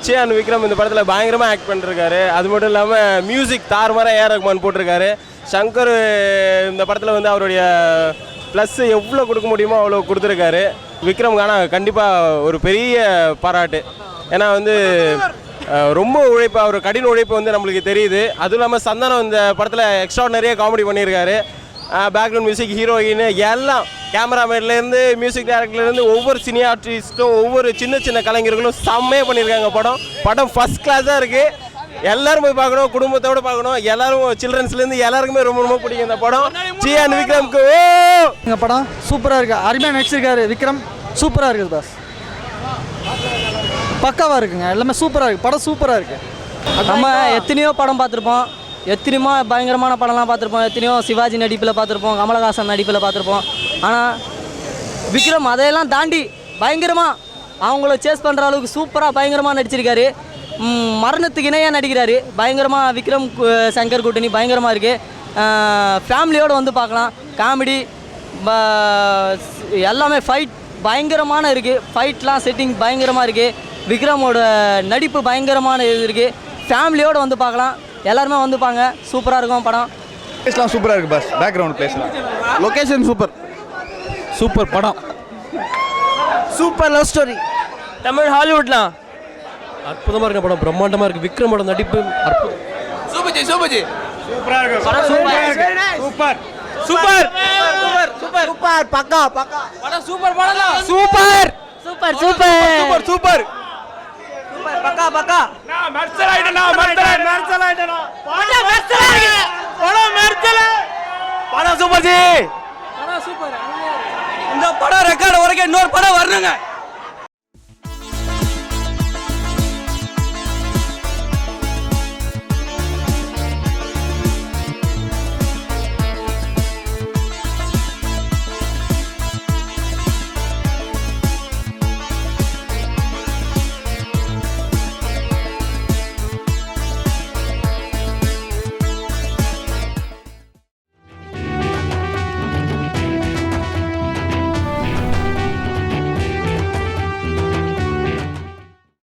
சியான் விக்ரம் இந்த படத்தில் பயங்கரமாக ஆக்ட் பண்ணிருக்காரு. அது மட்டும் இல்லாமல் மியூசிக் தாறுமாறாக ஏஆர் ரஹ்மான் போட்டிருக்காரு. சங்கர் இந்த படத்தில் வந்து அவருடைய ப்ளஸ் எவ்வளோ கொடுக்க முடியுமோ அவ்வளோ கொடுத்துருக்காரு. விக்ரம்கான கண்டிப்பாக ஒரு பெரிய பாராட்டு. ஏன்னா வந்து ரொம்ப உழைப்பு, அவர் கடின உழைப்பு வந்து நம்மளுக்கு தெரியுது. அதுவும் இல்லாமல் சந்தானம் இந்த படத்தில் எக்ஸ்ட்ராடனரியாக காமெடி பண்ணியிருக்காரு. பேக்ரவுண்ட் மியூசிக், ஹீரோயின் எல்லாம், கேமராமேன்லேருந்து மியூசிக் டைரக்டர்லேருந்து ஒவ்வொரு சினி ஆர்டிஸ்ட்டும் ஒவ்வொரு சின்ன சின்ன கலைஞர்களும் செம்மையாக பண்ணியிருக்காங்க. படம் ஃபஸ்ட் கிளாஸாக இருக்குது. எல்லாரும் போய் பார்க்கணும், குடும்பத்தோடு பார்க்கணும். எல்லாரும் சில்ட்ரன்ஸ்லேருந்து எல்லாருக்குமே ரொம்ப ரொம்ப பிடிக்கும் இந்த படம். சியான் விக்ரம்க்கு இந்த படம் சூப்பராக இருக்குது. அருமையாக நடிச்சிருக்காரு விக்ரம். சூப்பராக இருக்குது பாஸ், பக்காவாக இருக்குங்க. எல்லாமே சூப்பராக இருக்குது. படம் சூப்பராக இருக்குது. நம்ம எத்தனையோ படம் பார்த்துருப்போம், எத்தனையோ பயங்கரமான படம்லாம் பார்த்துருப்போம், எத்தனையோ சிவாஜி நடிப்பில் பார்த்துருப்போம், கமலஹாசன் நடிப்பில் பார்த்துருப்போம். ஆனால் விக்ரம் அதையெல்லாம் தாண்டி பயங்கரமாக அவங்கள சேஸ் பண்ணுற அளவுக்கு சூப்பராக பயங்கரமாக நடிச்சிருக்காரு. மரணத்துக்கு இணையாக நடிக்கிறாரு. பயங்கரமாக விக்ரம் சங்கர் கூட்டணி பயங்கரமாக இருக்குது. ஃபேமிலியோடு வந்து பார்க்கலாம். காமெடி எல்லாமே ஃபைட் பயங்கரமான இருக்குது. ஃபைட்லாம் செட்டிங் பயங்கரமாக இருக்குது. விக்ரமோட நடிப்பு பயங்கரமான இது இருக்குது. ஃபேமிலியோடு வந்து பார்க்கலாம். எல்லாருமே வந்துப்பாங்க. சூப்பராக இருக்கும் படம். பிளேஸ்லாம் சூப்பராக இருக்குது பாஸ். பேக்ரவுண்ட் பிளேஸ்லாம், லொக்கேஷன் சூப்பர். சூப்பர் படம். Super love story. தமிழ் ஹாலிவுட்லாம் அற்புதமாக இருக்க படம். பிரம்மாண்டமாக இருக்குது. விக்ரமோட நடிப்பு அற்புதம். சூப்பர் சூப்பராக இருக்கு. சூப்பர் சூப்பர் சூப்பர் சூப்பர் பக்கா பக்கா படம். சூப்பர் படம். Super super super super super பக்கா பக்கா. படம் சூப்பர் ஜி. இந்த படம் ரெக்கார்டு வரைக்கும் இன்னொரு படம் வரணுங்க.